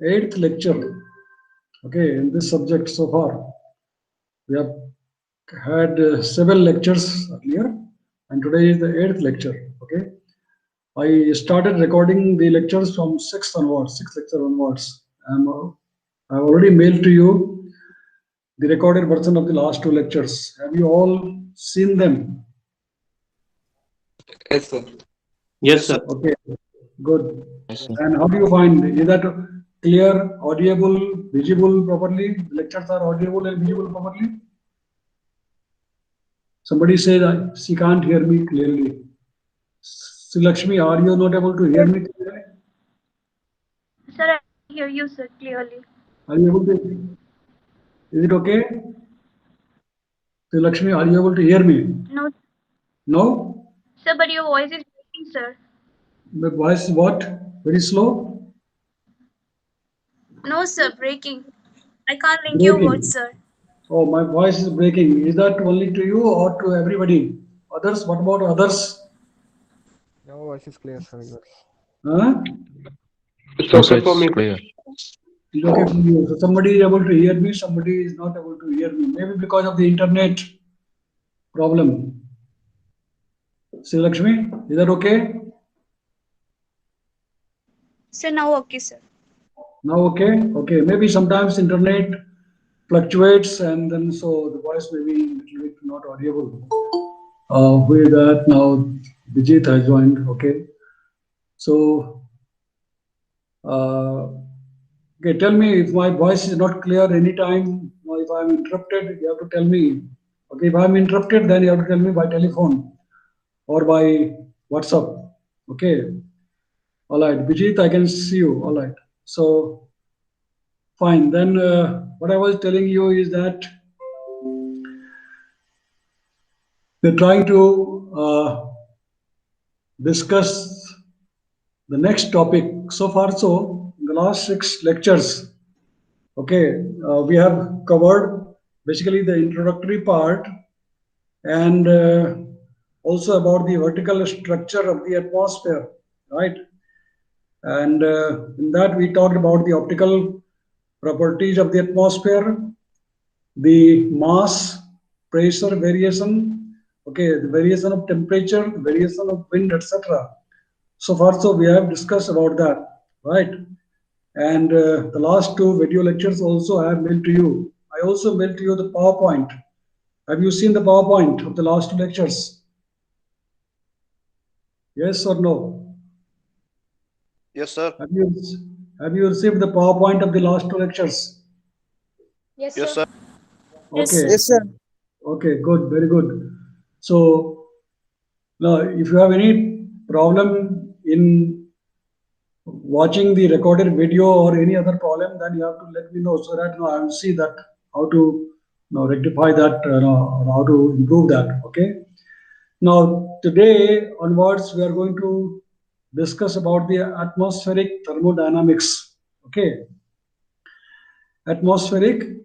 eighth lecture. Okay, in this subject so far, we have had 7 lectures earlier, and today is the eighth lecture. Okay, I started recording the lectures from sixth lecture onwards. I've already mailed to you the recorded version of the last 2 lectures. Have you all seen them? Yes, sir. Yes, sir. Okay, good. Yes, sir. And how do you find? Is that clear, audible, visible properly? The lectures are audible and visible properly? Somebody says she can't hear me clearly. Sri Lakshmi, are you not able to hear me clearly? Sir, I hear you, sir, clearly. Are you able to? Is it okay? Sri Lakshmi, are you able to hear me? No, No? sir, but your voice is breaking, sir. My voice is what? Very slow? No, sir, breaking. I can't link your Breaking. words, sir. Oh, my voice is breaking. Is that only to you or to everybody? Others? What about others? Your voice is clear, sir. Yours. Huh? It's Also, okay for me. it's clear. It's okay for you. So somebody is able to hear me, somebody is not able to hear me. Maybe because of the internet problem. Sri Lakshmi, is that okay? Sir, now okay, sir. Now okay? Okay. Maybe sometimes internet fluctuates and then so the voice may be a little bit not audible. With that now Vijit has joined. Okay. So okay, tell me if my voice is not clear anytime, or if I'm interrupted, you have to tell me. Okay, if I'm interrupted, then you have to tell me by telephone or by WhatsApp. Okay. All right, Vijit, I can see you. All right. So fine. Then what I was telling you is that we're trying to discuss the next topic. So far, so in the last 6 lectures, okay, we have covered basically the introductory part and also about the vertical structure of the atmosphere, right? And in that we talked about the optical properties of the atmosphere, the mass, pressure variation, okay, the variation of temperature, the variation of wind, etc. So far, so we have discussed about that, right? And the last 2 video lectures also I have mailed to you. I also mailed to you the PowerPoint. Have you seen the PowerPoint of the last 2 lectures? Yes or no? Yes, sir. Have you received the PowerPoint of the last 2 lectures? Yes, Yes, sir. Okay. Yes, sir. Okay, good, very good. So now, if you have any problem in watching the recorded video or any other problem, then you have to let me know so that I will see that how to rectify that, or how to improve that. Okay. Now, today onwards, we are going to discuss about the atmospheric thermodynamics. Okay. Atmospheric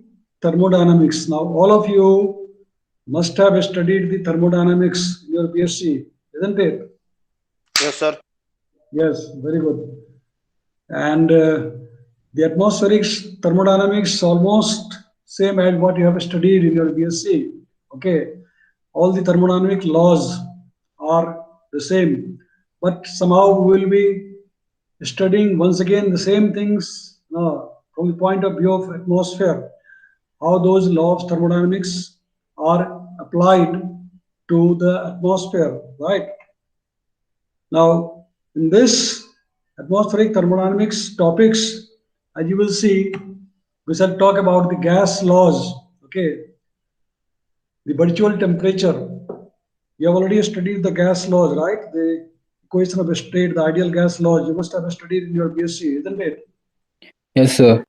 thermodynamics. Now, all of you must have studied the thermodynamics in your BSc, isn't it? Yes, sir. Yes, very good. And the atmospheric thermodynamics almost same as what you have studied in your BSc. Okay, all the thermodynamic laws are the same, but somehow we will be studying once again the same things from the point of view of atmosphere, how those laws of thermodynamics are applied to the atmosphere, right? Now, in this atmospheric thermodynamics topics, as you will see, we shall talk about the gas laws, okay, the virtual temperature. You have already studied the gas laws, right? The equation of a state, the ideal gas laws, you must have studied in your BSc, isn't it? Yes, sir.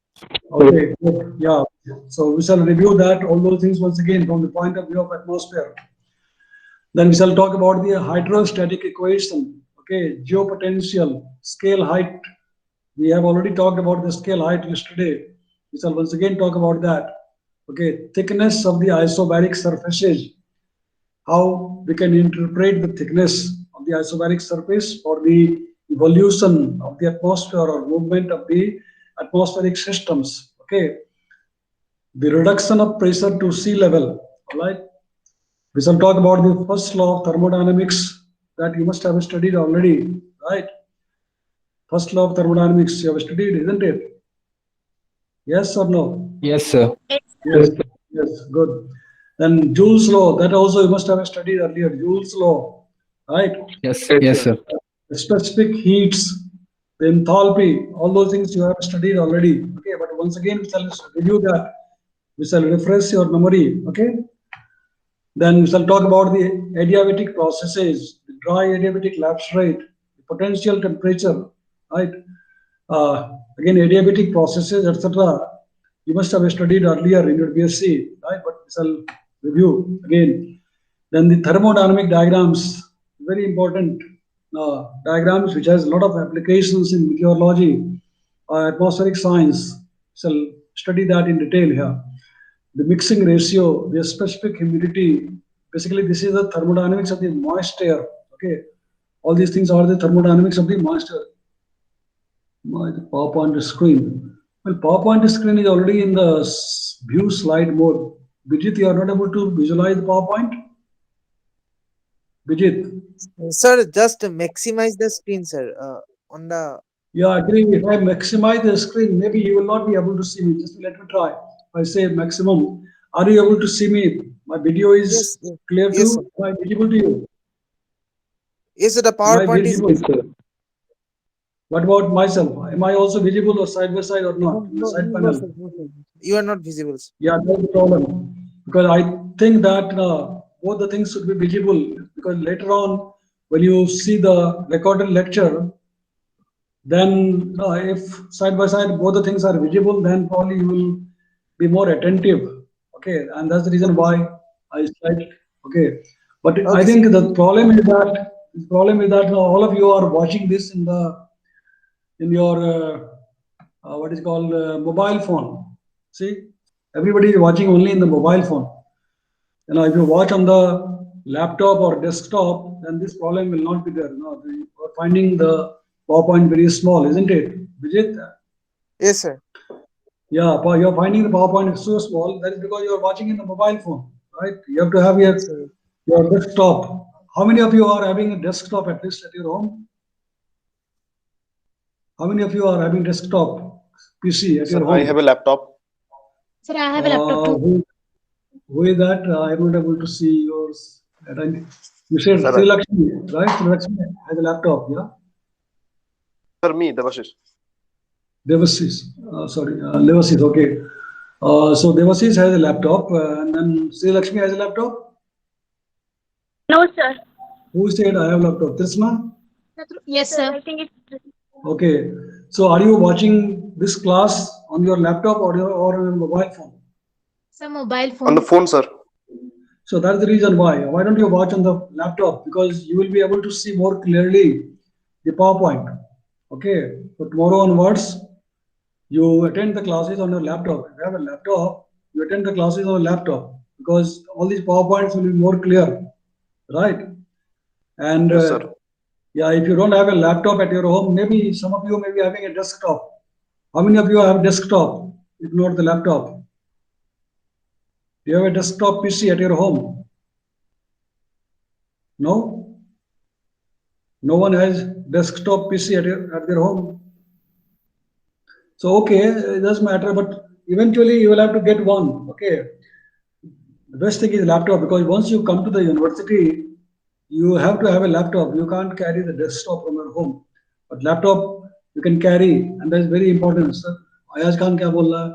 Okay, good. Yeah. So we shall review that, all those things once again from the point of view of atmosphere. Then we shall talk about the hydrostatic equation, okay, geopotential, scale height. We have already talked about the scale height yesterday. We shall once again talk about that. Okay, thickness of the isobaric surfaces, how we can interpret the thickness of the isobaric surface for the evolution of the atmosphere or movement of the atmospheric systems. Okay, the reduction of pressure to sea level. All right, we shall talk about the first law of thermodynamics that you must have studied already, right? First law of thermodynamics you have studied, isn't it? Yes or no? Yes, sir. Yes, yes, good. Then Joule's law, that also you must have studied earlier. Joule's law, right? Yes, yes, sir. The specific heats, the enthalpy, all those things you have studied already. Okay, but once again, we shall review that. We shall refresh your memory. Okay. Then we shall talk about the adiabatic processes, the dry adiabatic lapse rate, the potential temperature, right? Again, adiabatic processes, etc. You must have studied earlier in your BSc, right? But we shall review again. Then the thermodynamic diagrams, very important diagrams which has a lot of applications in meteorology, atmospheric science. Shall study that in detail here. The mixing ratio, the specific humidity. Basically, this is the thermodynamics of the moist air. Okay, all these things are the thermodynamics of the moist air. My PowerPoint screen. Well, PowerPoint screen is already in the view slide mode. Vijit, you are not able to visualize the PowerPoint? Vijit? Sir, just maximize the screen, sir. On the Yeah, I agree. If I maximize the screen, maybe you will not be able to see me. Just let me try. If I say maximum, are you able to see me? My video is yes, yes, clear to yes, you? sir. Am I visible to you? Yes, sir, the Am I PowerPoint is visible? What about myself? Am I also visible or side by side or not? In the no, side no, panel. sir, no, sir. You are not visible, sir. Yeah, that's the problem. Because I think that both the things should be visible. Because later on, when you see the recorded lecture, then if side by side both the things are visible, then probably you will be more attentive. Okay, and that's the reason why I said okay. But I Okay, think sir. the problem is that all of you are watching this in your what is called mobile phone. See, everybody is watching only in the mobile phone. If you watch on the laptop or desktop, then this problem will not be there. No, you are finding the PowerPoint very small, isn't it, Vijit? Yes, sir. Yeah, you're finding the PowerPoint is so small. That is because you are watching in the mobile phone, right? You have to have Yes, sir. your desktop. How many of you are having a desktop at least at your home? How many of you are having desktop PC at your Sir, I home? have a laptop. Sir, I have a laptop too. Who is that? I'm not able to see yours. You said Sir, Sri Lakshmi, right? Sri Lakshmi has a laptop, yeah? Sir, me, Devashish. Devasis, Devasis, okay. So Devasis has a laptop, and then Sri Lakshmi has a laptop. No, sir. Who said I have a laptop? Trishna? Yes, Sir, I sir. think it's Okay. So are you watching this class on your laptop or your mobile phone? Some mobile On the phone. phone, sir. So that's the reason why. Why don't you watch on the laptop? Because you will be able to see more clearly the PowerPoint. Okay. So tomorrow onwards, you attend the classes on your laptop. If you have a laptop, you attend the classes on a laptop because all these PowerPoints will be more clear, right? And Yes, sir. yeah, if you don't have a laptop at your home, maybe some of you may be having a desktop. How many of you have desktop, if not the laptop? Do you have a desktop PC at your home? No? No one has desktop PC at their home. So, okay, it doesn't matter, but eventually you will have to get one. Okay. The best thing is laptop because once you come to the university, you have to have a laptop. You can't carry the desktop from your home. But laptop you can carry, and that is very important. Sir, Ayaz Khan क्या बोल रहा है?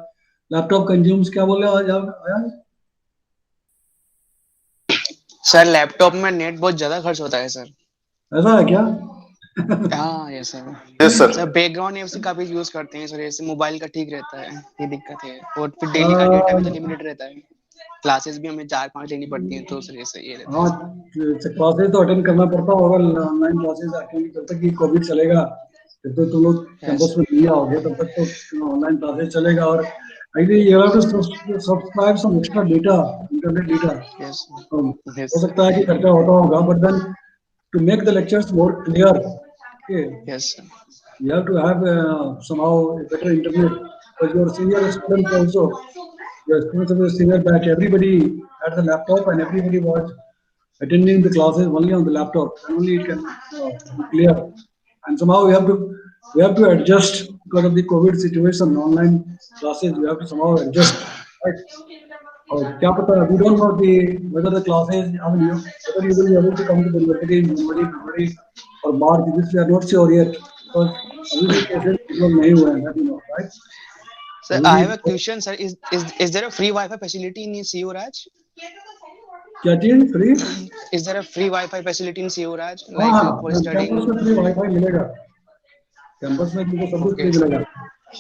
Laptop consumes क्या बोल रहे हो Ayaz? Sir laptop में net बहुत ज्यादा खर्च होता है सर। ऐसा है क्या? हाँ yes sir. Yes, sir. Sir background apps का भी यूज करते हैं सर, ऐसे मोबाइल का ठीक रहता है, ये दिक्कत है। और फिर डेली का डेटा भी तो लिमिटेड रहता है, क्लासेस भी हमें 4-5 लेनी पड़ती हैं, तो सर ऐसे ये रहता है। हाँ, क्लासेस तो अटेंड करना पड़ता होगा, ऑनलाइन क्लासेस एक्चुअली जब तक कि कोविड चलेगा तब तो तुम लोग कैंपस में नहीं आओगे, तब तक तो ऑनलाइन क्लासेस चलेगा। और actually you have to subscribe some extra data, internet data. Yes हो सकता है कि खर्चा होता होगा, but then to make the lectures more clear, okay, yes you have to have somehow a better internet, because your senior students also, your students of the senior batch, everybody had the laptop and everybody was attending the classes only on the laptop. And only it can be clear. And somehow we have to adjust because of the COVID situation. Online classes, we have to somehow adjust. Right? क्या पता, we don't know whether the classes, I mean, whether you will be able to come to the university in January, February, or March. This we are not sure yet, because अभी भी cases इतना नहीं हुए हैं, that you know, right? Sir, I have a question, sir. Is there a free Wi-Fi facility in CU Raj? क्या चीज free? Is there a free Wi-Fi facility in CU Raj, हाँ, like for campus studying? में free Wi-Fi मिलेगा. Campus में तुमको सब कुछ free मिलेगा.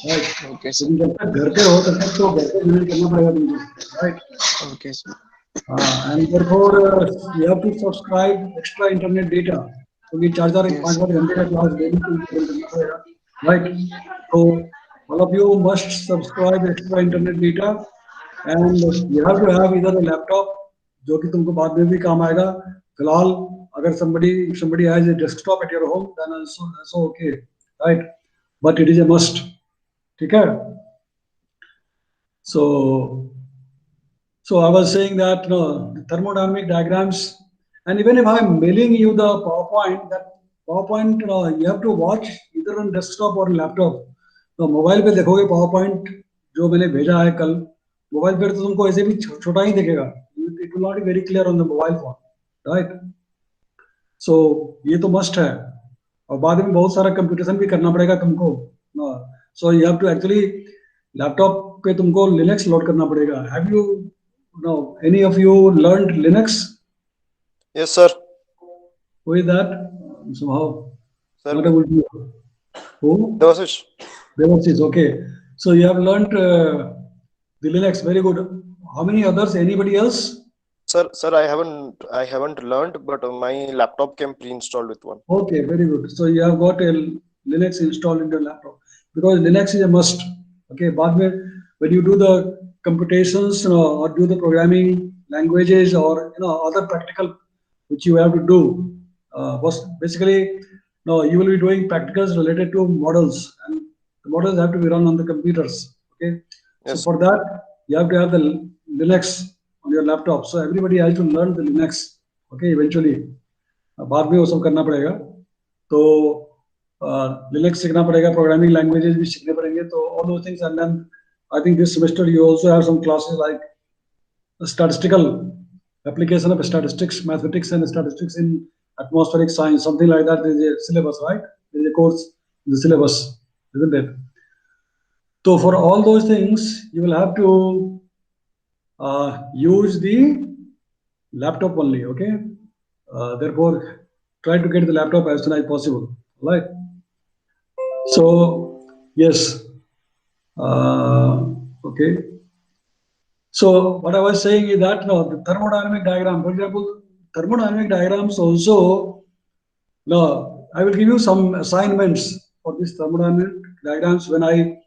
Right? Okay, sir. तुम जब तक घर पे हो तब तक तो घर पे मैनेज करना पड़ेगा तुमको. Right? Okay, sir. And therefore you have to subscribe extra internet data. क्योंकि 4-5 घंटे का क्लास डेली करना पड़ेगा. Right? So all of you must subscribe extra internet data, and you have to have either a laptop, जो कि तुमको बाद में भी काम आएगा. फिलहाल अगर somebody has a desktop at your home, then also okay, right? But it is a must. ठीक है? So I was saying that the thermodynamic diagrams, and even if I am mailing you the PowerPoint, that PowerPoint you have to watch either on desktop or laptop. तो mobile पे देखोगे PowerPoint जो मैंने भेजा है कल, मोबाइल पे तो तुमको ऐसे भी छोटा ही दिखेगा. It will not be very clear on the mobile phone, right? So ये तो must है. और बाद में बहुत सारा कंप्यूटेशन भी करना पड़ेगा तुमको. So you have to actually laptop पे तुमको Linux लोड करना पड़ेगा. Have you any of you learned Linux? Yes, sir. Who is that? Somehow. Sir. Not able to. Who? Devasish. Devasish, okay. So you have learned the Linux, very good. How many others? Anybody else? Sir, I haven't learned, but my laptop came pre-installed with one. Okay, very good. So you have got a Linux installed in your laptop, because Linux is a must. Okay, बाद में when you do the computations or do the programming languages or other practical which you have to do, basically you will be doing practicals related to models, and the models have to be run on the computers. Okay, Yes. so for that you have to have the Linux on your laptop. So everybody has to learn the Linux. Okay, eventually बाद में वो सब करना पड़ेगा. तो Linux सीखना पड़ेगा, programming languages भी सीखने पड़ेंगे. तो all those things, and then I think this semester you also have some classes like statistical application of statistics, mathematics and statistics in atmospheric science, something like that. There is a syllabus, right? There is a course in the syllabus, isn't it? So for all those things, you will have to use the laptop only. Okay. Therefore, try to get the laptop as soon as possible. Right. So yes. Okay. So what I was saying is that the thermodynamic diagram, for example, thermodynamic diagrams also. I will give you some assignments for this thermodynamic diagrams when I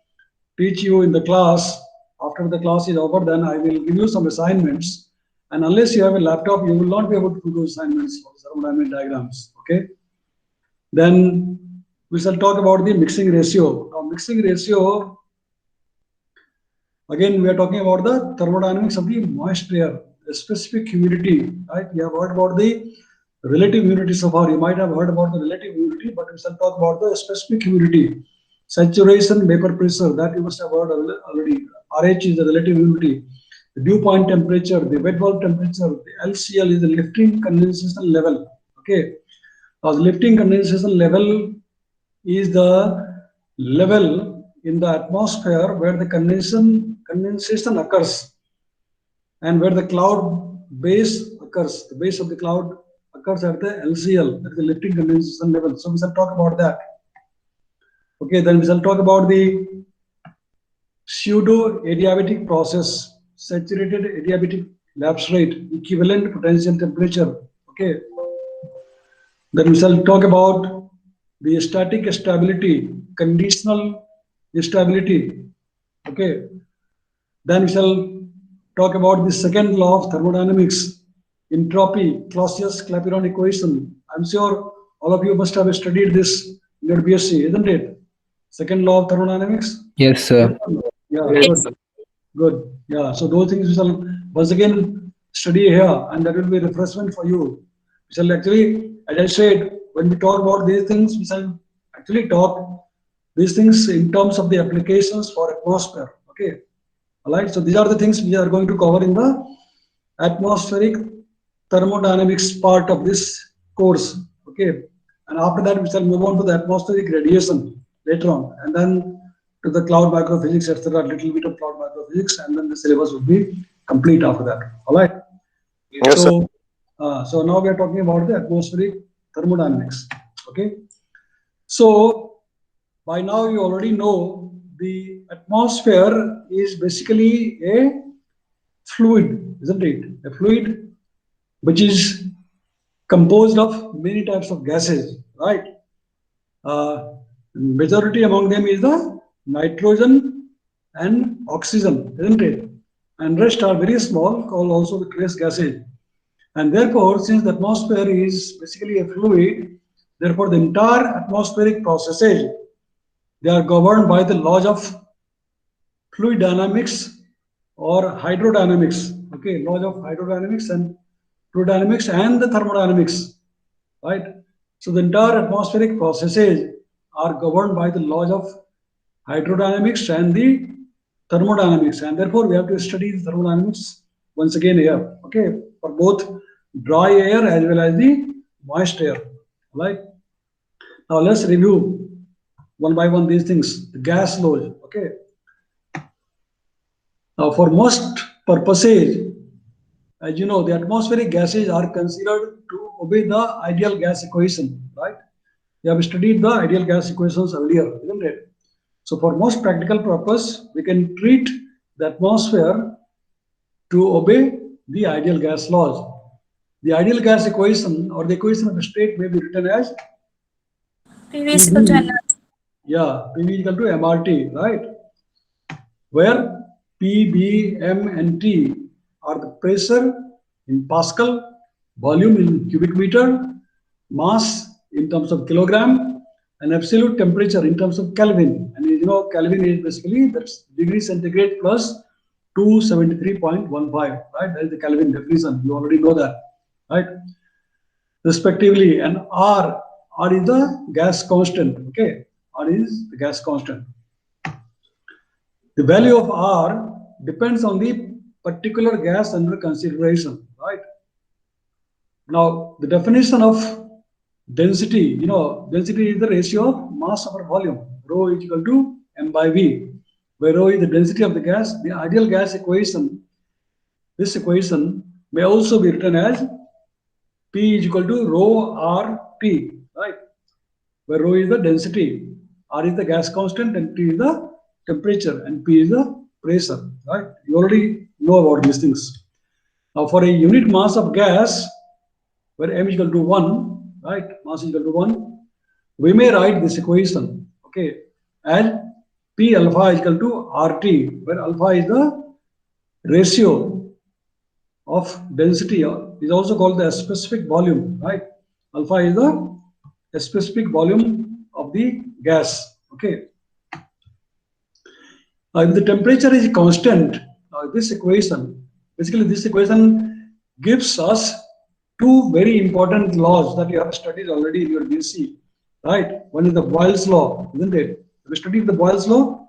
teach you in the class. After the class is over, then I will give you some assignments. And unless you have a laptop, you will not be able to do assignments for thermodynamic diagrams. Okay. Then we shall talk about the mixing ratio. Now, mixing ratio. Again, we are talking about the thermodynamics of the moist air, the specific humidity, right? You have heard about the relative humidity so far. You might have heard about the relative humidity, but we shall talk about the specific humidity. Saturation vapor pressure, that you must have heard already. RH is the relative humidity. The dew point temperature, the wet bulb temperature, the LCL is the lifting condensation level. Okay. Now, the lifting condensation level is the level in the atmosphere where the condensation occurs and where the cloud base occurs. The base of the cloud occurs at the LCL, at the lifting condensation level. So we shall talk about that. Okay, then we shall talk about the pseudo adiabatic process, saturated adiabatic lapse rate, equivalent potential temperature. Okay. Then we shall talk about the static stability, conditional stability. Okay. Then we shall talk about the second law of thermodynamics, entropy, Clausius-Clapeyron equation. I'm sure all of you must have studied this in in your BSc, isn't it? Second law of thermodynamics. Yes, sir. Yeah, Yes, good. sir. Good. Yeah. So those things we shall once again study here, and that will be a refreshment for you. We shall actually, as I said, when we talk about these things, we shall actually talk these things in terms of the applications for atmosphere. Okay. All right. So these are the things we are going to cover in the atmospheric thermodynamics part of this course. Okay. And after that, we shall move on to the atmospheric radiation later on, and then to the cloud microphysics, etc. A little bit of cloud microphysics, and then the syllabus will be complete after that. All right. Yes, sir. So now we are talking about the atmospheric thermodynamics. Okay. So by now you already know the atmosphere is basically a fluid, isn't it? A fluid which is composed of many types of gases, right? Majority among them is the nitrogen and oxygen, isn't it? And rest are very small, called also the trace gases. And therefore, since the atmosphere is basically a fluid, therefore the entire atmospheric processes, they are governed by the laws of fluid dynamics or hydrodynamics. Okay, laws of hydrodynamics and fluid dynamics and the thermodynamics, right? So the entire atmospheric processes are governed by the laws of hydrodynamics and the thermodynamics, and therefore we have to study the thermodynamics once again here, okay, for both dry air as well as the moist air. Right? Now let's review one by one these things. The gas laws, okay. Now for most purposes, as you know, the atmospheric gases are considered to obey the ideal gas equation, right? We have studied the ideal gas equations earlier, isn't it? So for most practical purpose, we can treat the atmosphere to obey the ideal gas laws. The ideal gas equation or the equation of a state may be written as PV is equal to PV. nRT. Yeah, PV is equal to MRT, right? Where P, B, M, and T are the pressure in Pascal, volume in cubic meter, mass in terms of kilogram, and absolute temperature in terms of Kelvin. And you know, Kelvin is basically that's degree centigrade plus 273.15, right? That is the Kelvin definition. You already know that, right? Respectively, and R is the gas constant. Okay, R is the gas constant. The value of R depends on the particular gas under consideration, right? Now, the definition of density, you know, density is the ratio of mass over volume. Rho is equal to m by v, where rho is the density of the gas. The ideal gas equation, this equation may also be written as P is equal to rho R T, right? Where rho is the density, R is the gas constant, and T is the temperature, and P is the pressure, right? You already know about these things. Now, for a unit mass of gas, where m is equal to 1, right? Mass is equal to 1, we may write this equation, okay, as P alpha is equal to RT, where alpha is the ratio of density, is also called the specific volume, right? Alpha is the specific volume of the gas, okay. If the temperature is constant, this equation, basically this equation gives us two very important laws that you have studied already in your BSc, right? One is the Boyle's law, isn't it? Have you studied the Boyle's law?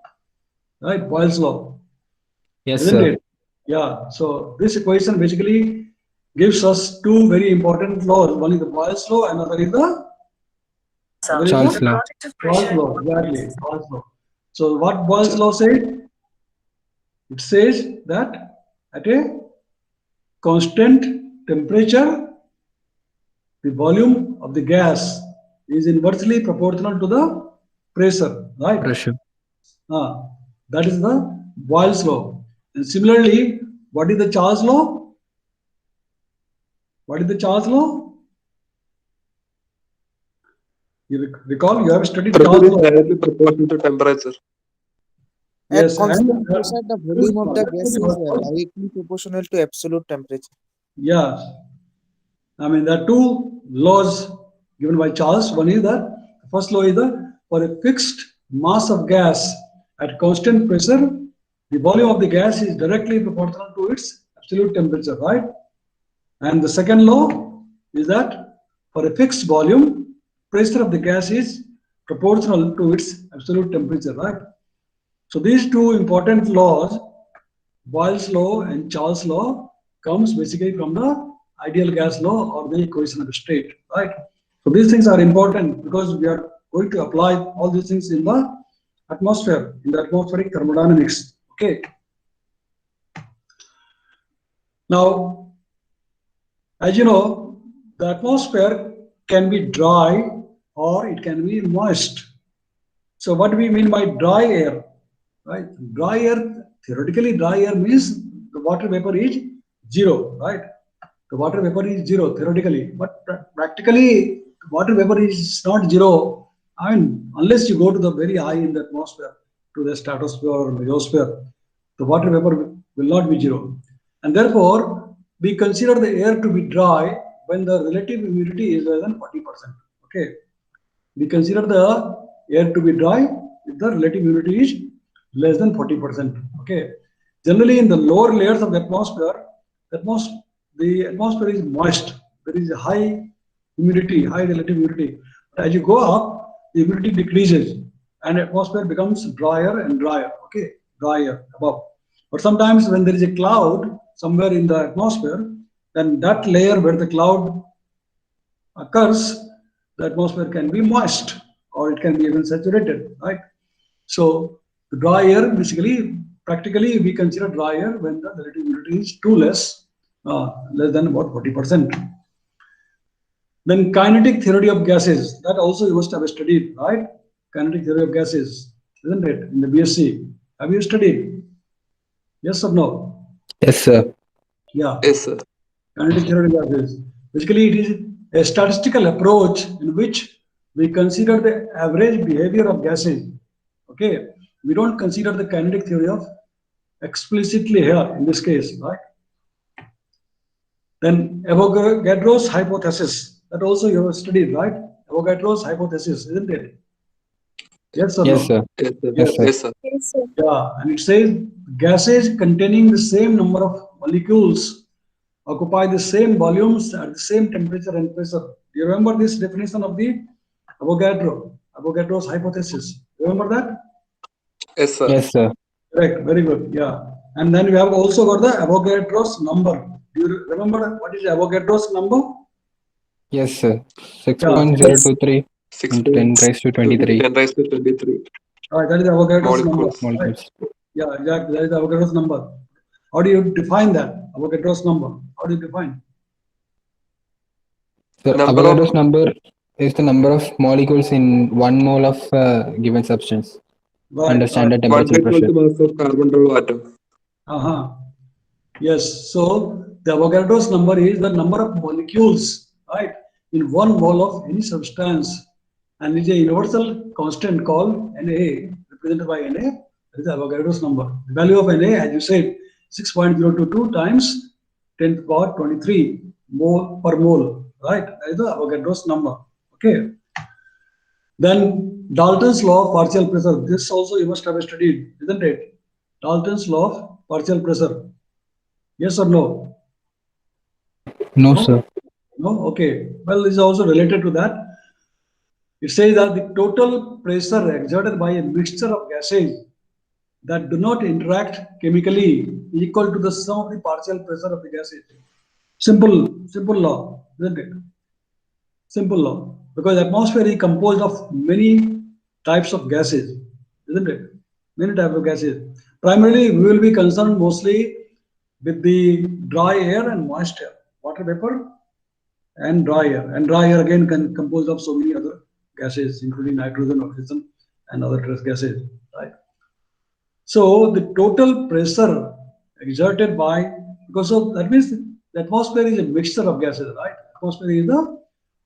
Right, Boyle's law. Yes, Isn't sir. it? Yeah, so this equation basically gives us two very important laws. One is the Boyle's law, another is the Charles law. Boyle's law, exactly, Boyle's law. So what Boyle's law says? It says that at a constant temperature, the volume of the gas is inversely proportional to the pressure, right? Pressure. That is the Boyle's law. And similarly, what is the Charles law? What is the Charles law? You recall you have studied Charles Pressure is law. directly proportional to temperature. At Yes, constant and pressure, the volume of the gas is directly proportional to absolute temperature. yeah, I mean there are two laws given by Charles. One is the first law is the for a fixed mass of gas at constant pressure, the volume of the gas is directly proportional to its absolute temperature, right? And the second law is that for a fixed volume, pressure of the gas is proportional to its absolute temperature, right? So these two important laws, Boyle's law and Charles' law, comes basically from the ideal gas law or the equation of state, right? So these things are important because we are going to apply all these things in the atmosphere, in the atmospheric thermodynamics, okay? Now, as you know, the atmosphere can be dry or it can be moist. So what do we mean by dry air, right? Dry air, theoretically dry air means the water vapor is zero, right? The water vapor is zero theoretically, but practically water vapor is not zero. I mean, unless you go to the very high in the atmosphere, to the stratosphere or mesosphere, the water vapor will not be zero. And therefore, we consider the air to be dry when the relative humidity is less than 40%. Okay. We consider the air to be dry if the relative humidity is less than 40%. Okay. Generally, in the lower layers of the atmosphere, the atmosphere is moist. There is a high humidity, high relative humidity. But as you go up, the humidity decreases and atmosphere becomes drier and drier. Okay, drier above. But sometimes when there is a cloud somewhere in the atmosphere, then that layer where the cloud occurs, the atmosphere can be moist or it can be even saturated, right? So the dry air, basically, practically we consider dry air when the relative humidity is less than about 40%. Then kinetic theory of gases, that also you must have studied, right? Kinetic theory of gases, isn't it, in the BSc? Have you studied? Yes or no? Yes, sir. Yeah. Yes, sir. Kinetic theory of gases. Basically, it is a statistical approach in which we consider the average behavior of gases. Okay. We don't consider the kinetic theory of explicitly here in this case, right? Then Avogadro's hypothesis, that also you have studied, right? Avogadro's hypothesis, isn't it? Yes or Yes, no? sir. Yes, sir. Yes, sir. Yes, sir. Yes, sir. Yeah, and it says gases containing the same number of molecules occupy the same volumes at the same temperature and pressure. Do you remember this definition of the Avogadro's hypothesis? Remember that? Yes, sir. Yes, sir. Correct, very good. Yeah. And then we have also got the Avogadro's number. Do you remember what is Avogadro's number? Yes, sir. 6.023 into 10 raised to 23 10 raised to 23 That is Avogadro's number. molecules. molecules. Yeah, exactly. That is Avogadro's number. How do you define that? Avogadro's number. How do you define? So Number Avogadro's of- number is the number of molecules in 1 mole of given substance Right. under standard 1 temperature pressure. mass of carbon atom. Uh-huh. Yes. So the Avogadro's number is the number of molecules, right, in 1 mole of any substance, and it is a universal constant called Na, represented by Na. That is the Avogadro's number. The value of Na, as you said, 6.022 times 10 to the power 23 mole per mole, right? That is the Avogadro's number. Okay. Then Dalton's law of partial pressure. This also you must have studied, isn't it? Dalton's law of partial pressure. Yes or no? No, No? sir. No? Okay. Well, this is also related to that. It says that the total pressure exerted by a mixture of gases that do not interact chemically is equal to the sum of the partial pressure of the gases. Simple law, isn't it? Simple law. Because atmosphere is composed of many types of gases, isn't it? Many types of gases. Primarily, we will be concerned mostly with the dry air and moist air, water vapor and dry air. And dry air again composed of so many other gases, including nitrogen, oxygen, and other trace gases, right? So the total pressure exerted by, because of that means the atmosphere is a mixture of gases, right? Atmosphere is the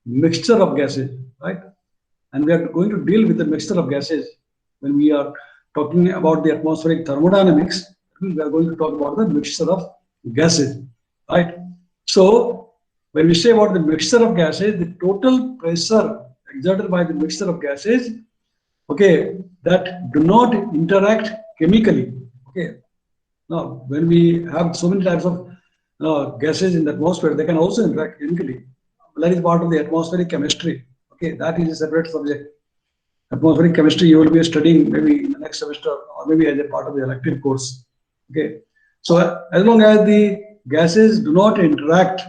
mixture of gases, right? And we are going to deal with the mixture of gases when we are talking about the atmospheric thermodynamics. We are going to talk about the mixture of gases, right? So when we say about the mixture of gases, the total pressure exerted by the mixture of gases okay, that do not interact chemically. Okay. Now, when we have so many types of gases in the atmosphere, they can also interact chemically. That is part of the atmospheric chemistry. Okay, that is a separate subject. Atmospheric chemistry you will be studying maybe in the next semester or maybe as a part of the elective course. Okay, so as long as the gases do not interact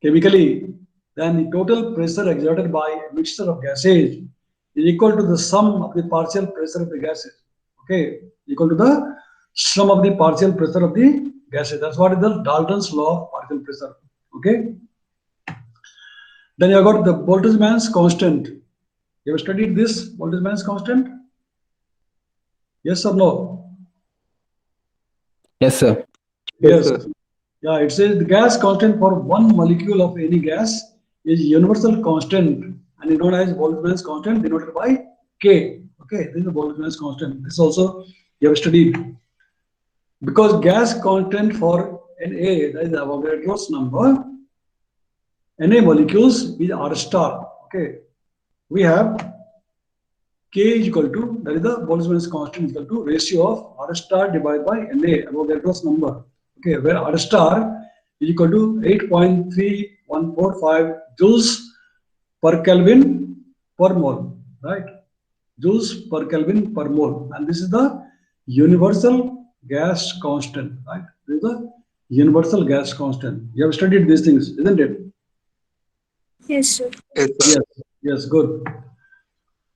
chemically, then the total pressure exerted by a mixture of gases is equal to the sum of the partial pressure of the gases. Okay, equal to the sum of the partial pressure of the gases. That's what is the Dalton's law of partial pressure. Okay. Then you have got the Boltzmann's constant. You have studied this Boltzmann's constant? Yes or no? Yes, sir. Yes. sir. Yeah, it says the gas constant for one molecule of any gas is universal constant and is known as Boltzmann's constant denoted by K. Okay, this is the Boltzmann's constant. This also you have studied. Because gas constant for Na, that is Avogadro's number, Na molecules is R star. Okay, we have K is equal to, that is the Boltzmann's constant, is equal to ratio of R star divided by Na, Avogadro's number. Okay, where R star is equal to 8.3145 joules per Kelvin per mole, right? Joules per Kelvin per mole, and this is the universal gas constant, right? This is the universal gas constant. You have studied these things, isn't it? Yes, sir. Yes, sir. Yes, good.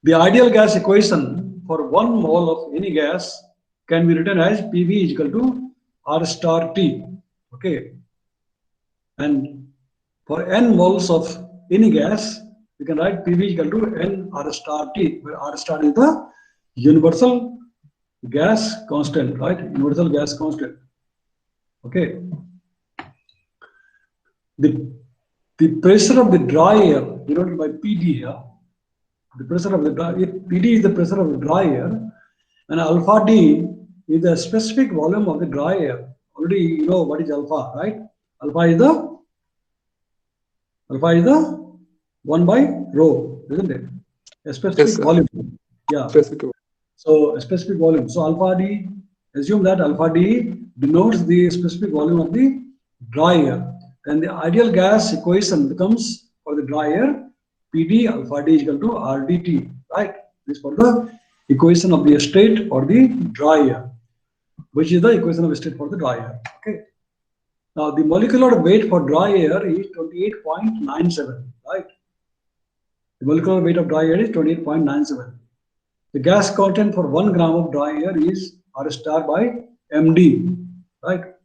The ideal gas equation for 1 mole of any gas can be written as PV is equal to R star T. Okay. And for n moles of any gas, we can write PV is equal to N R star T, where R star is the universal gas constant, right? Universal gas constant. Okay. The pressure of the dry air denoted by PD here. The pressure of the dry air, PD is the pressure of the dry air, and alpha D is the specific volume of the dry air. Already you know what is alpha, right? Alpha is the 1 by rho, isn't it? A specific Yes, sir. volume. Yeah. Specific. So a specific volume. So alpha D, assume that alpha D denotes the specific volume of the dry air. Then the ideal gas equation becomes for the dry air PD alpha D is equal to RDT, right? This is for the equation of the state for the dry air, which is the equation of state for the dry air. Okay. Now the molecular weight for dry air is 28.97, right? The molecular weight of dry air is 28.97. The gas content for 1 gram of dry air is R star by MD, right?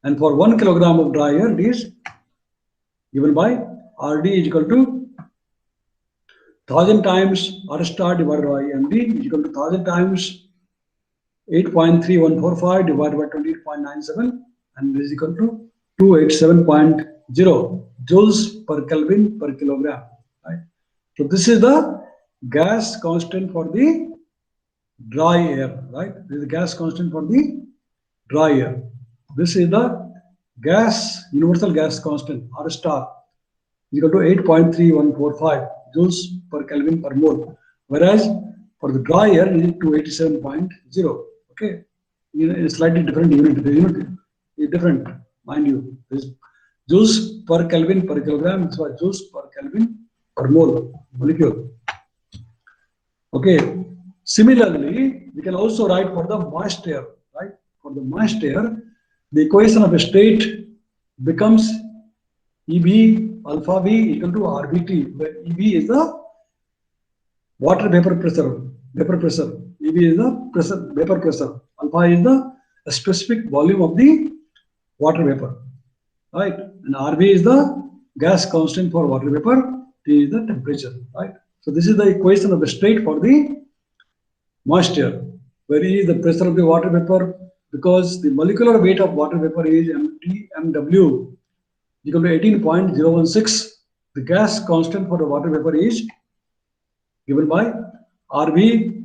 And for 1 kilogram of dry air, it is given by RD is equal to 1000 times R star divided by MD is equal to 1000 times 8.3145 divided by 28.97, and this is equal to 287.0 joules per Kelvin per kilogram, right? So this is the gas constant for the dry air, right? This is the gas constant for the dry air. This is the gas, universal gas constant, R star, is equal to 8.3145 joules per Kelvin per mole. Whereas for the dry air, it is 287.0. Okay, in a slightly different unit. The unit is different, mind you. This joules per Kelvin per kilogram, it's what joules per Kelvin per mole molecule. Okay. Similarly, we can also write for the moist air, right? For the moist air, the equation of a state becomes EB alpha V equal to RBT, where EB is the water vapor pressure. EB is the vapor pressure. Alpha is the specific volume of the water vapor, right? And RB is the gas constant for water vapor. T is the temperature, right? So this is the equation of the state for the moist air, where E is the pressure of the water vapor, because the molecular weight of water vapor is MW equal to 18.016. The gas constant for the water vapor is given by RV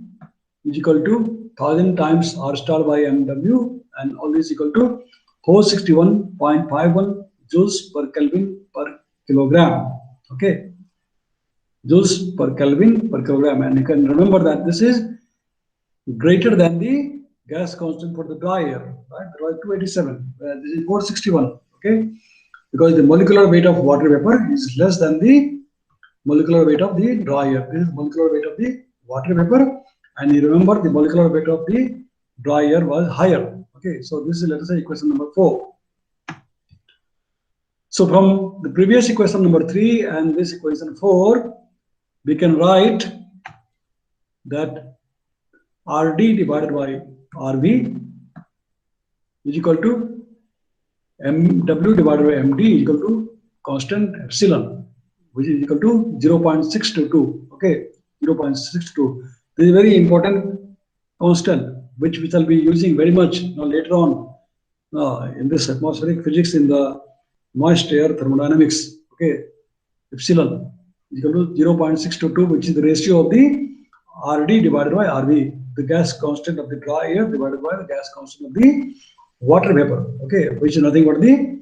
is equal to 1000 times R star by MW, and all this equal to 461.51 joules per Kelvin per kilogram. Okay. joules per Kelvin per kilogram. And you can remember that this is greater than the gas constant for the dry air, right? That was 287. This is 461. Okay, because the molecular weight of water vapor is less than the molecular weight of the dry air. This is molecular weight of the water vapor, and you remember the molecular weight of the dry air was higher. Okay, so this is, let us say, equation number 4. So from the previous equation number 3 and this equation 4, we can write that RD divided by RV is equal to MW divided by MD is equal to constant epsilon, which is equal to 0.622. Okay, 0.622. This is a very important constant, which we shall be using very much later on in this atmospheric physics in the moist air thermodynamics. Okay, epsilon is equal to 0.622, which is the ratio of the RD divided by RV, the gas constant of the dry air divided by the gas constant of the water vapor. Okay, which is nothing but the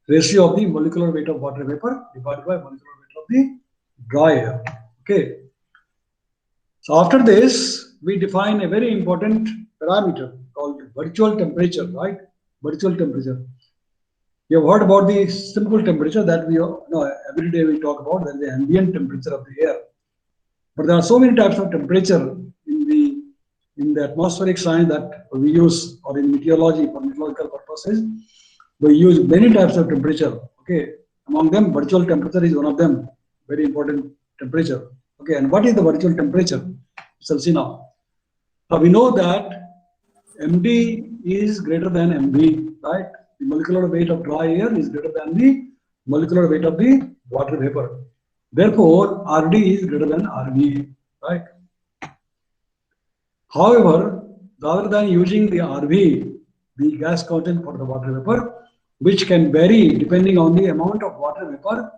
ratio of the molecular weight of water vapor divided by molecular weight of the dry air. Okay. So after this, we define a very important parameter called virtual temperature, right? Virtual temperature. You have heard about the simple temperature that we every day we talk about, that is the ambient temperature of the air. But there are so many types of temperature in the atmospheric science that we use, or in meteorology for meteorological purposes. We use many types of temperature. Okay, among them, virtual temperature is one of them. Very important temperature. Okay, and what is the virtual temperature? So see now. Now we know that MD is greater than MV, right? The molecular weight of dry air is greater than the molecular weight of the water vapor. Therefore, RD is greater than RV, right? However, rather than using the RV, the gas constant for the water vapor, which can vary depending on the amount of water vapor,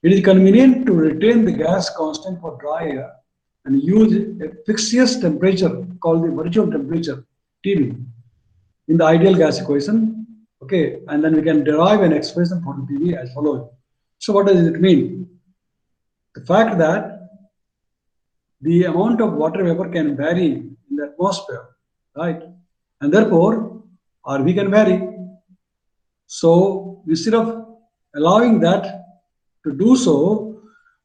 it is convenient to retain the gas constant for dry air and use a fixed temperature called the virtual temperature, TB, in the ideal gas equation. Okay, and then we can derive an expression for the TB as follows. So what does it mean? The fact that the amount of water vapor can vary in the atmosphere, right? And therefore, RV can vary. So instead of allowing that to do so,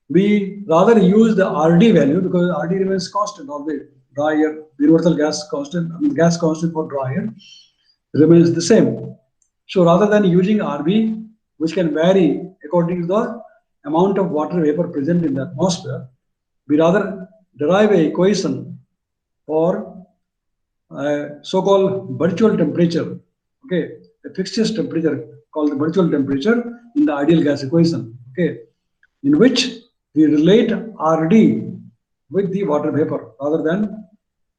we rather use the RD value, because RD remains constant always. Dry air, the universal gas constant, gas constant for dry air remains the same. So rather than using RV, which can vary according to the amount of water vapor present in the atmosphere, we rather derive an equation for so-called virtual temperature. Okay, a fixed temperature called the virtual temperature in the ideal gas equation. Okay, in which we relate RD with the water vapor rather than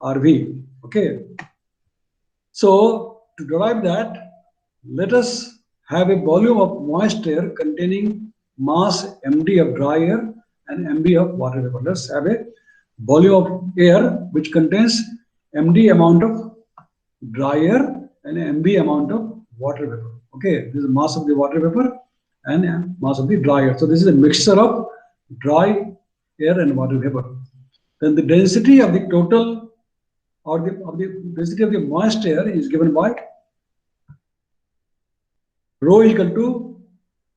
RV. Okay, so to derive that, let us have a volume of moist air containing mass MD of dry air and MB of water vapor. Let's have a volume of air which contains MD amount of dry air and MB amount of water vapor. Okay, this is the mass of the water vapor and mass of the dry air. So this is a mixture of dry air and water vapor. Then the density of the total, or the density of the moist air is given by rho is equal to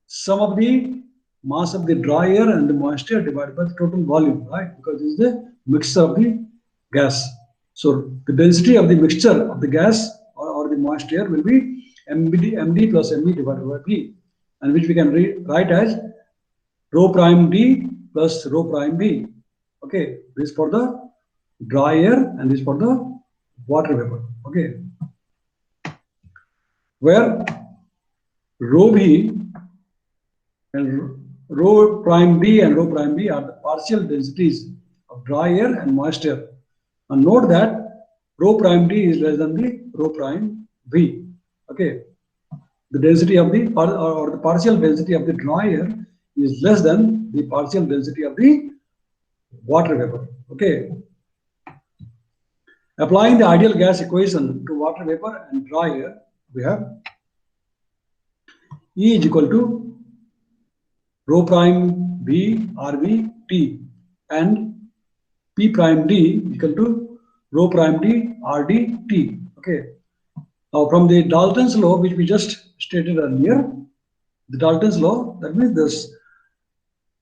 sum of the mass of the dry air and the moist air divided by the total volume, right? Because this is the mixture of the gas. So the density of the mixture of the gas or the moist air will be MD plus ME divided by B, and which we can write as rho prime D plus rho prime B. Okay, this for the dry air and this for the water vapor. Okay, where rho B and rho prime B and rho prime B are the partial densities of dry air and moist air. And note that rho prime D is less than the rho prime V. Okay, the density of the or the partial density of the dry air is less than the partial density of the water vapor. Okay, applying the ideal gas equation to water vapor and dry air, we have E is equal to rho prime B RV T. and P prime D equal to rho prime D RD T. Okay. Now from the Dalton's law, which we just stated earlier, the Dalton's law, that means this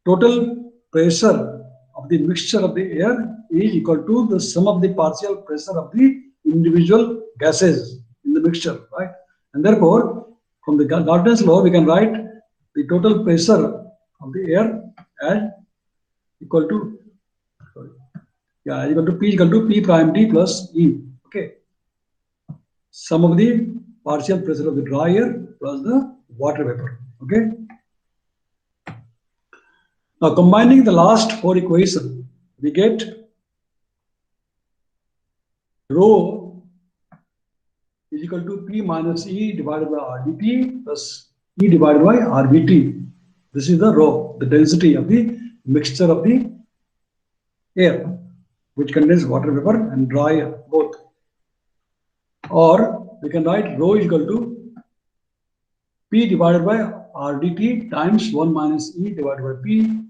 total pressure of the mixture of the air is equal to the sum of the partial pressure of the individual gases in the mixture, right? And therefore, from the Dalton's law, we can write the total pressure of the air as equal to, equal to P prime D plus E. Okay. Sum of the partial pressure of the dry air plus the water vapor. Okay. Now combining the last four equations, we get rho is equal to P minus E divided by RdT plus E divided by RVT. This is the rho, the density of the mixture of the air, which contains water vapor and dry air both. Or we can write rho is equal to P divided by RdT times 1 minus E divided by P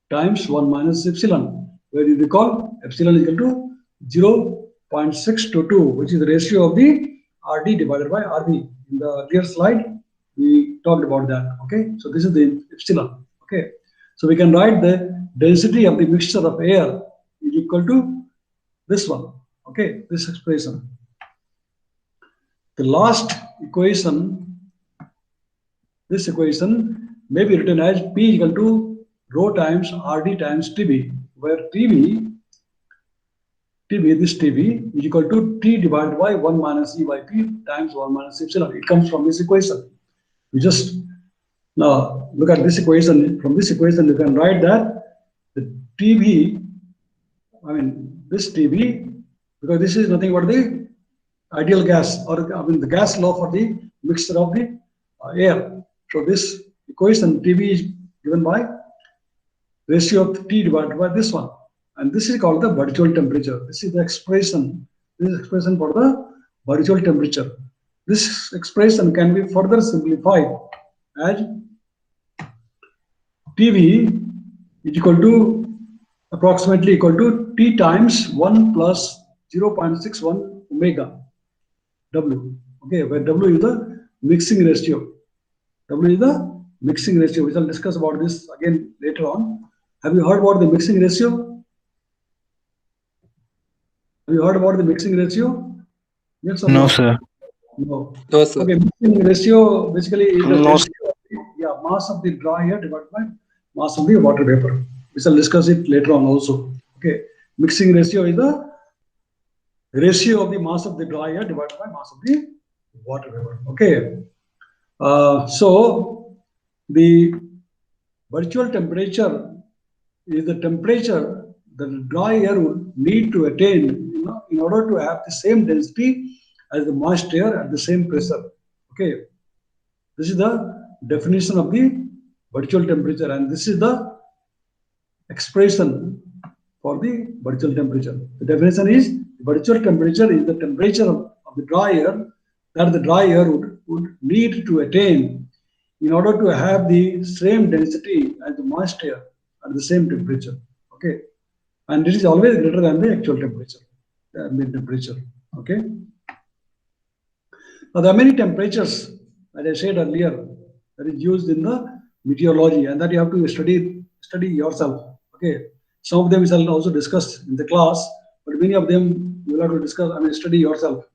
times 1 minus epsilon, where you recall epsilon is equal to 0.622, which is the ratio of the RD divided by RV. In the earlier slide, we talked about that. Okay, so this is the epsilon. Okay, so we can write the density of the mixture of air is equal to this one. Okay, this expression. The last equation, this equation may be written as P equal to rho times RD times TB, where this TB is equal to T divided by 1 minus E by P times 1 minus epsilon. It comes from this equation. We just now look at this equation. From this equation, you can write that the TB, this TB, because this is nothing but the ideal gas, or the gas law for the mixture of the air. So this equation TB is given by ratio of T divided by this one, and this is called the virtual temperature. This is the expression. This is expression for the virtual temperature. This expression can be further simplified as TB is equal to approximately equal to T times 1 plus 0.61 omega W. Okay, where W is the mixing ratio. W is the mixing ratio. We shall discuss about this again later on. Have you heard about the mixing ratio? Have you heard about the mixing ratio? Yes or no? No, sir. No. No, sir. Okay, mixing ratio basically is the No, mass of the dry air divided by mass of the water vapor. We shall discuss it later on also. Okay, mixing ratio is the ratio of the mass of the dry air divided by mass of the water vapor. Okay, so the virtual temperature is the temperature that the dry air would need to attain, in order to have the same density as the moist air at the same pressure. Okay, this is the definition of the virtual temperature, and this is the expression for the virtual temperature. The definition is virtual temperature is the temperature of the dry air that the dry air would need to attain in order to have the same density as the moist air at the same temperature. Okay, and it is always greater than the actual temperature, the ambient temperature. Okay. Now there are many temperatures, as I said earlier, that is used in the meteorology, and that you have to study yourself. Okay, some of them we shall also discuss in the class, but many of them you will have to discuss. Study yourself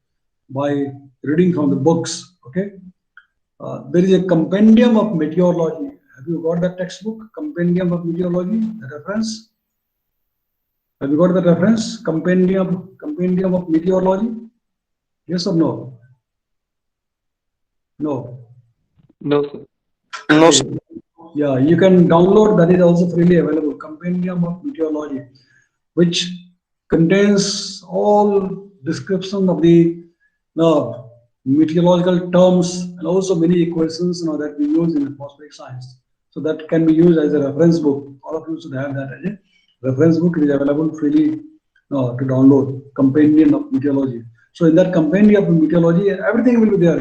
by reading from the books. Okay, there is a compendium of meteorology. Have you got that textbook? Compendium of meteorology, the reference. Have you got the reference? Compendium of meteorology. Yes or no? No. No, sir. no, sir. Yeah, you can download, that is also freely available. Compendium of meteorology, which contains all description of the meteorological terms and also many equations that we use in atmospheric science. So that can be used as a reference book. All of you should have that as a reference book. It is available freely to download. Compendium of meteorology. So in that compendium of meteorology, everything will be there.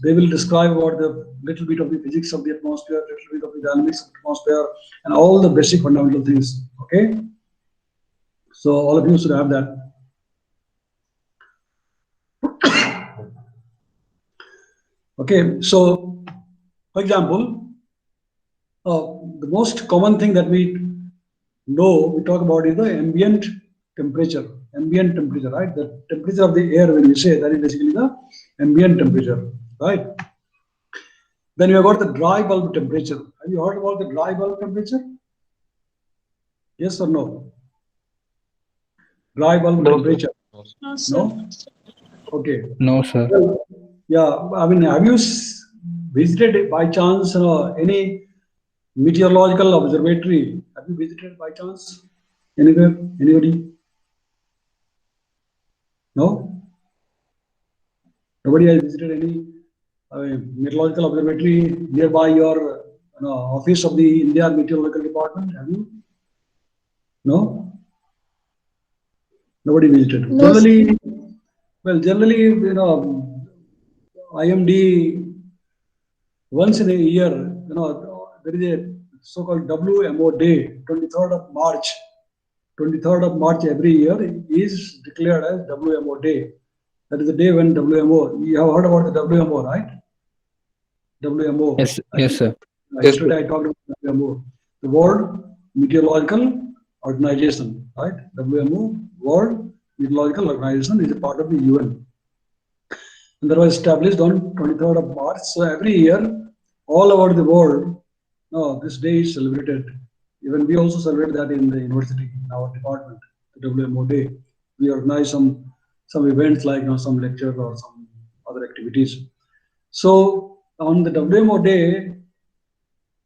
They will describe about the little bit of the physics of the atmosphere, little bit of the dynamics of the atmosphere, and all the basic fundamental things. Okay, so all of you should have that. Okay, so for example, the most common thing that we talk about is the ambient temperature. Ambient temperature, right? The temperature of the air, when we say that is basically the ambient temperature, right? Then you have got the dry bulb temperature. Have you heard about the dry bulb temperature? Yes or no? Dry bulb No, sir. temperature. No, sir. No? Okay. No, sir. Well, yeah, I mean, have you visited by chance any meteorological observatory? Have you visited by chance anywhere? Anybody? No? Nobody has visited any meteorological observatory nearby your office of the India Meteorological Department? Have you? No? Nobody visited. No, Generally, IMD once in a year, there is a so-called WMO Day, 23rd of March. 23rd of March every year is declared as WMO Day. That is the day when WMO, you have heard about the WMO, right? WMO. Yes, yes, sir. Yesterday I talked about WMO, the World Meteorological Organization, right? WMO, World Meteorological Organization, is a part of the UN. And that was established on 23rd of March. So every year, all over the world, this day is celebrated. Even we also celebrate that in the university, in our department, the WMO Day. We organize some events like some lecture or some other activities. So on the WMO Day,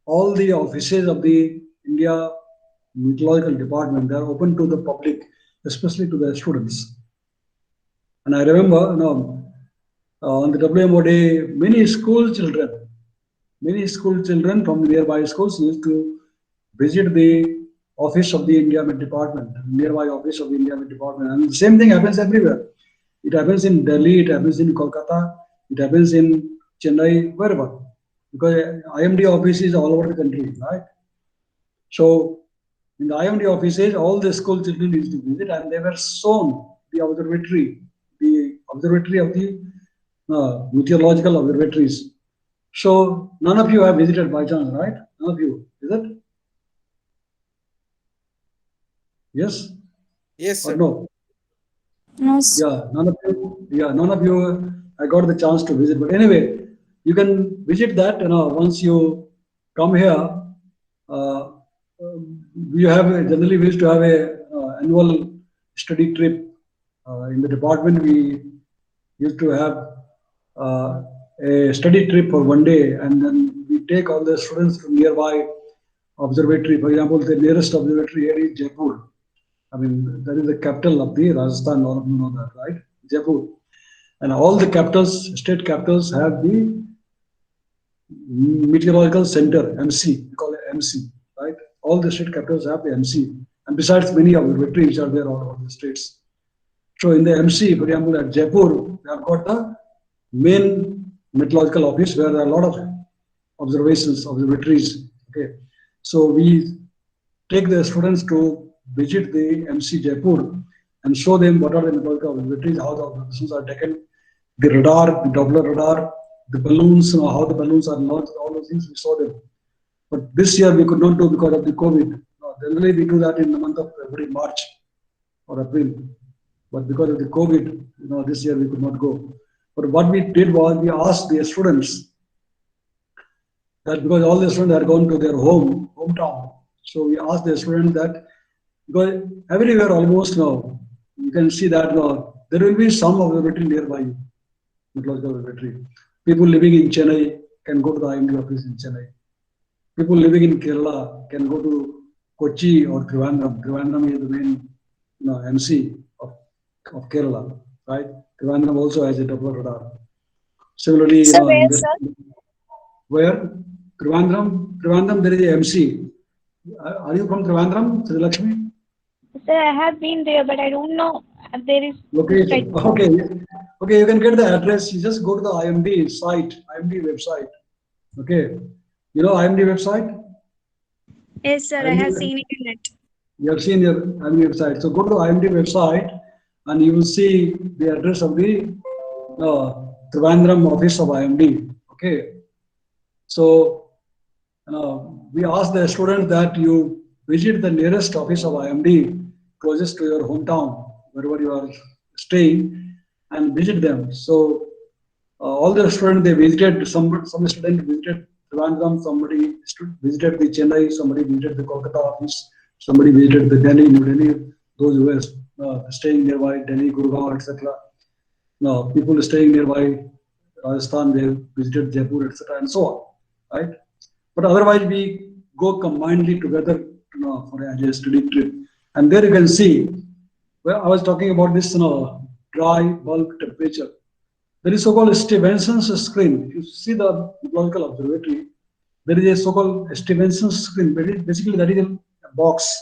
all the offices of the India Meteorological Department, they are open to the public, especially to the students. And I remember, on the WMO Day, many school children from the nearby schools used to visit the office of the India Met Department, nearby office of the India Met Department. And the same thing happens everywhere. It happens in Delhi, it happens in Kolkata, it happens in Chennai, wherever. Because IMD office is all over the country, right? So in the IMD offices, all the school children used to visit, and they were shown the observatory of the meteorological observatories. So none of you have visited by chance, right? None of you, is it? Yes? Yes, Or sir. no? No, sir. Yeah, none of you I got the chance to visit. But anyway, you can visit that, once you come here. We used to have a annual study trip in the department. We used to have a study trip for one day, and then we take all the students from nearby observatory. For example, the nearest observatory here is Jaipur. I mean, that is the capital of the Rajasthan. All of you know that, right? Jaipur. And all the capitals, state capitals, have the meteorological center, MC. We call it MC, right? All the state capitals have the MC. And besides, many observatories which are there all over the states. So in the MC, for example, at Jaipur, they have got the main meteorological office where there are a lot of observatories. Okay. So we take the students to visit the MC Jaipur and show them what are the meteorological observatories, how the observations are taken, the radar, the Doppler radar, the balloons, how the balloons are launched, all those things we saw them. But this year we could not do because of the COVID. Generally we do that in the month of February, March or April. But because of the COVID, this year we could not go. But what we did was we asked the students that, because all the students had gone to their hometown. So we asked the students that, because everywhere almost now, you can see that there will be some observatory nearby you, meteorological observatory. People living in Chennai can go to the IMD office in Chennai. People living in Kerala can go to Kochi or Trivandrum. Trivandrum is the main MC of Kerala, right? Trivandrum also has a Doppler radar. Similarly, Sir, where, sir? Where? Trivandrum, there is a MC. Are you from Trivandrum, Sri Lakshmi? Sir, I have been there, but I don't know if there is. Okay, you can get the address. You just go to the IMD site, IMD website. Okay, you know IMD website? Yes, sir. I have seen it in it. You have seen your IMD website. So go to IMD website and you will see the address of the Trivandrum office of IMD. Okay. So we ask the students that you visit the nearest office of IMD closest to your hometown, wherever you are staying, and visit them. So all the students, they visited, some student visited Trivandrum, somebody visited the Chennai, somebody visited the Kolkata office, somebody visited the Delhi, New Delhi, those who were staying nearby, Delhi, Gurgaon, etc. Now, people staying nearby Rajasthan, they visited Jaipur, etc. and so on, right? But otherwise, we go combinedly together for a study trip. And there you can see, well, I was talking about this dry bulk temperature. There is so-called Stevenson's screen. If you see the meteorological observatory, there is a so-called Stevenson's screen. Basically, that is a box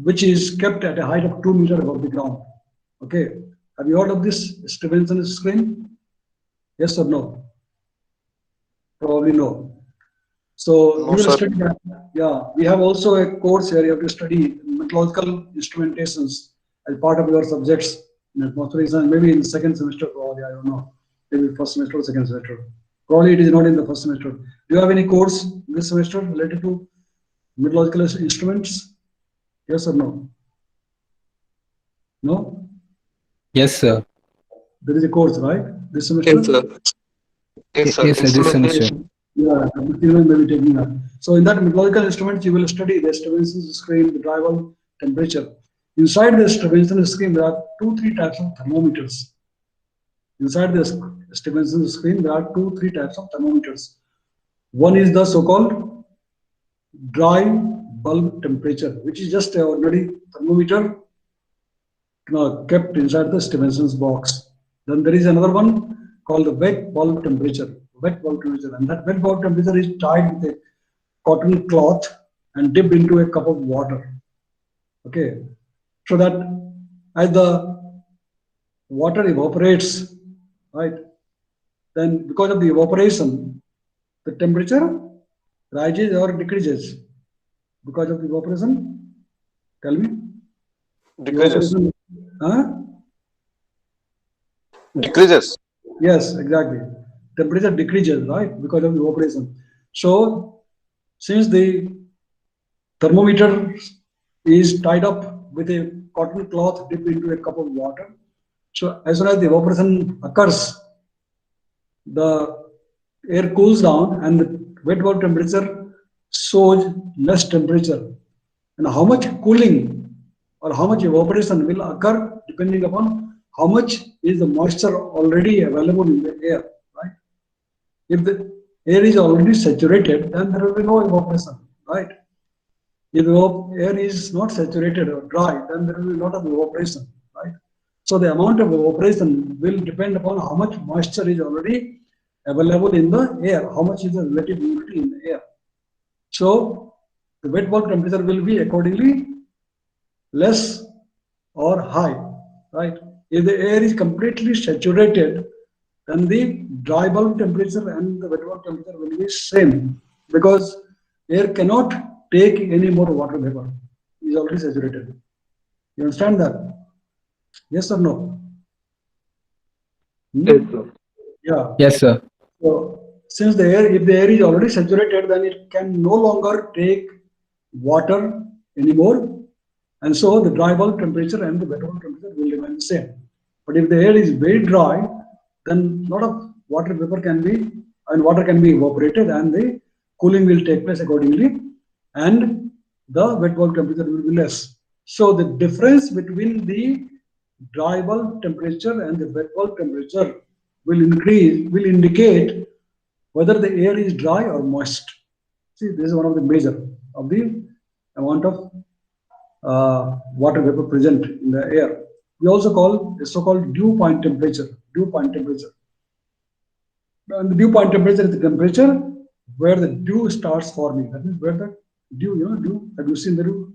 which is kept at a height of 2 meters above the ground. Okay, have you heard of this Stevenson's screen? Yes or no? Probably no. So No, you will sir. study that. Yeah, we have also a course here. You have to study meteorological instrumentations as part of your subjects in atmospheric science. Maybe in the second semester, probably, I don't know. Maybe first semester or second semester. Probably it is not in the first semester. Do you have any course this semester related to meteorological instruments? Yes or no? No? Yes, sir. There is a course, right? This semester? Yes, sir. Yes, sir. Yes, sir, this semester. Yeah, even maybe taking that. So in that meteorological instruments, you will study the Stevenson's screen, the dry bulk temperature. Inside the Stevenson's screen, there are 2-3 types of thermometers. Inside the Stevenson's screen, there are 2-3 types of thermometers. One is the so-called dry bulk temperature, which is just an ordinary thermometer kept inside the Stevenson's box. Then there is another one called the wet bulb temperature. And that wet bulb temperature is tied with a cotton cloth and dipped into a cup of water. Okay, so that as the water evaporates, right, then because of the evaporation, the temperature rises or decreases. Because of the evaporation, tell me. Decreases. Huh? Decreases. Yes, exactly. Temperature decreases, right, because of evaporation. So, since the thermometer is tied up with a cotton cloth dipped into a cup of water, so as soon as the evaporation occurs, the air cools down and the wet bulb temperature shows less temperature. And how much cooling or how much evaporation will occur depending upon how much is the moisture already available in the air, right? If the air is already saturated, then there will be no evaporation, right? If the air is not saturated or dry, then there will be a lot of evaporation, right? So the amount of evaporation will depend upon how much moisture is already available in the air, how much is the relative humidity in the air. So the wet bulb temperature will be accordingly less or high, right? If the air is completely saturated, then the dry bulb temperature and the wet bulb temperature will be same, because air cannot take any more water vapor. It is already saturated. You understand that? Yes or no? Yes, sir. Yeah. Yes, sir. So since if the air is already saturated, then it can no longer take water anymore. And so the dry bulb temperature and the wet bulb temperature will remain the same. But if the air is very dry, then a lot of water vapor can be evaporated, and the cooling will take place accordingly, and the wet bulb temperature will be less. So the difference between the dry bulb temperature and the wet bulb temperature will indicate whether the air is dry or moist. See, this is one of the measure of the amount of water vapor present in the air. We also call the so-called dew point temperature. And the dew point temperature is the temperature where the dew starts forming. That means where the dew, dew. Have you seen the dew?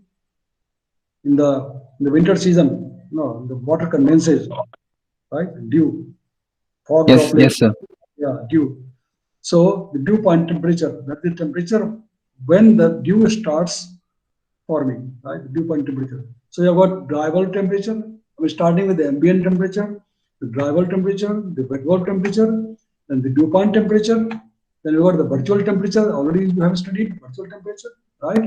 In the winter season, the water condenses, right? Dew. Fog Yes, droplets. yes, sir. dew. So the dew point temperature, that's the temperature when the dew starts forming, right? The dew point temperature. So you have got dry bulb temperature. I'm starting with the ambient temperature, the dry bulb temperature, the wet bulb temperature, then the dew point temperature. Then you got the virtual temperature. Already you have studied virtual temperature, right?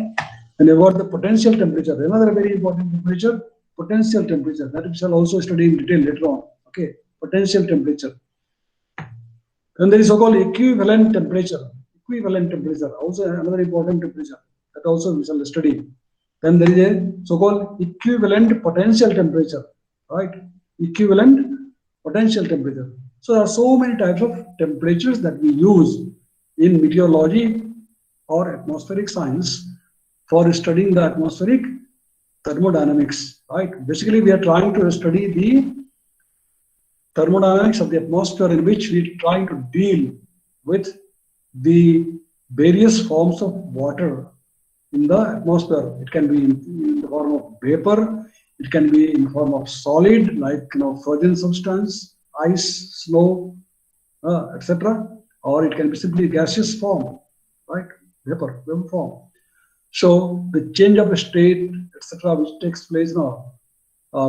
And you got the potential temperature. Another very important temperature, potential temperature. That we shall also study in detail later on. Okay, potential temperature. Then there is so-called equivalent temperature. Equivalent temperature, also another important temperature. That also we shall study. Then there is a so-called equivalent potential temperature, right? Equivalent potential temperature. So there are so many types of temperatures that we use in meteorology or atmospheric science for studying the atmospheric thermodynamics, right? Basically, we are trying to study the thermodynamics of the atmosphere, in which we are trying to deal with the various forms of water in the atmosphere. It can be in the form of vapor, it can be in form of solid, like frozen substance, ice, snow, etc., or it can be simply gaseous form, right? Vapor form. So the change of state, etc., which takes place now,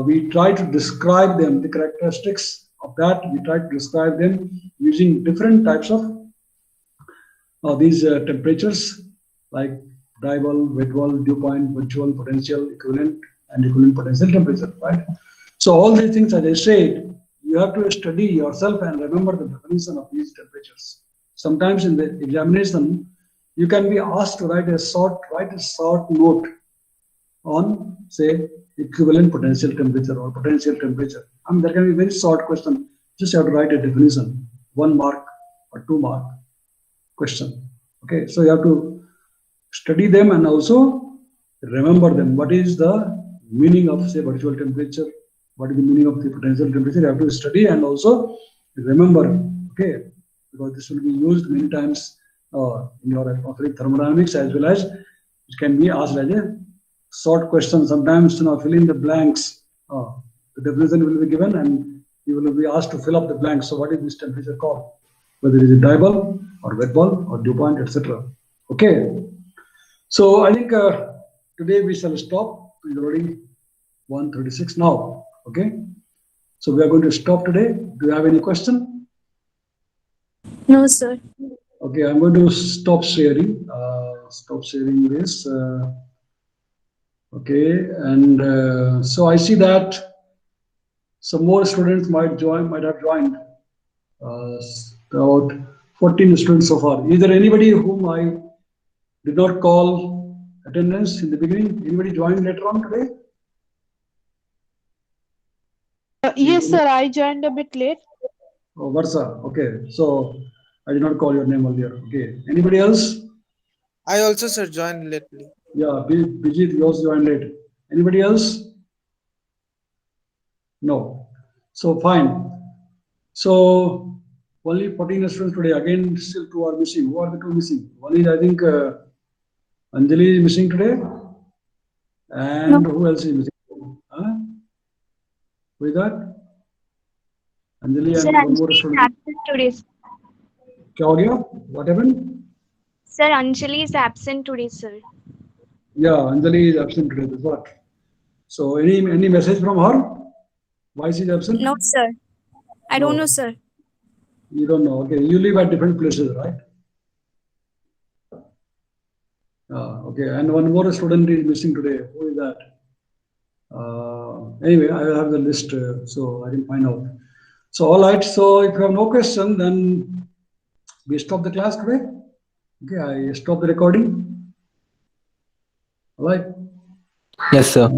we try to describe them, the characteristics of that. We try to describe them using different types of these temperatures, like dry bulb, wet bulb, dew point, virtual, potential, equivalent, and equivalent potential temperature, right? So all these things, as I said, you have to study yourself and remember the definition of these temperatures. Sometimes in the examination, you can be asked to write a short note on, say, equivalent potential temperature or potential temperature. I mean, that can be a very short question. Just have to write a definition, 1 mark or 2 mark question. Okay, so you have to study them and also remember them. What is the meaning of, say, virtual temperature? What is the meaning of the potential temperature? You have to study and also remember. Okay, because this will be used many times in your atmospheric thermodynamics, as well as it can be asked as a short question. Sometimes, fill in the blanks. The definition will be given and you will be asked to fill up the blanks. So what is this temperature called? Whether it is a dry bulb or wet bulb or dew point, etc. Okay. So I think today we shall stop. It's already 1:36 now. Okay. So we are going to stop today. Do you have any question? No, sir. Okay, I'm going to stop sharing. Stop sharing this. Okay, and so I see that some more students might have joined. About 14 students so far. Is there anybody whom I did not call attendance in the beginning? Anybody joined later on today? Yes, sir. I joined a bit late. Oh, Varsa. Okay, so I did not call your name earlier. Okay, anybody else? I also, sir, joined lately. Yeah, Bijit, you also joined late. Anybody else? No. So fine. So only 14 students today. Again, still 2 are missing. Who are the 2 missing? One is, I think, Anjali is missing today. And who else is missing? Who is that? Anjali Sir, and one Anjali more is student. absent today. क्या हो गया? What happened? Sir, Anjali is absent today, sir. Yeah, Anjali is absent today. That's what. So any message from her? Why she is absent? No, sir. I don't know, sir. You don't know. Okay, you live at different places, right? Okay, and one more student is missing today. Who is that? Anyway, I will have the list, so I can find out. So all right. So if you have no question, then we stop the class today. Okay, I stop the recording. All right. Yes, sir.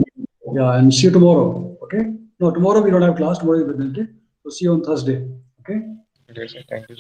Yeah, and see you tomorrow. Okay. No, tomorrow we don't have class. Tomorrow is Wednesday. So see you on Thursday. Okay. Yes, sir. Thank you.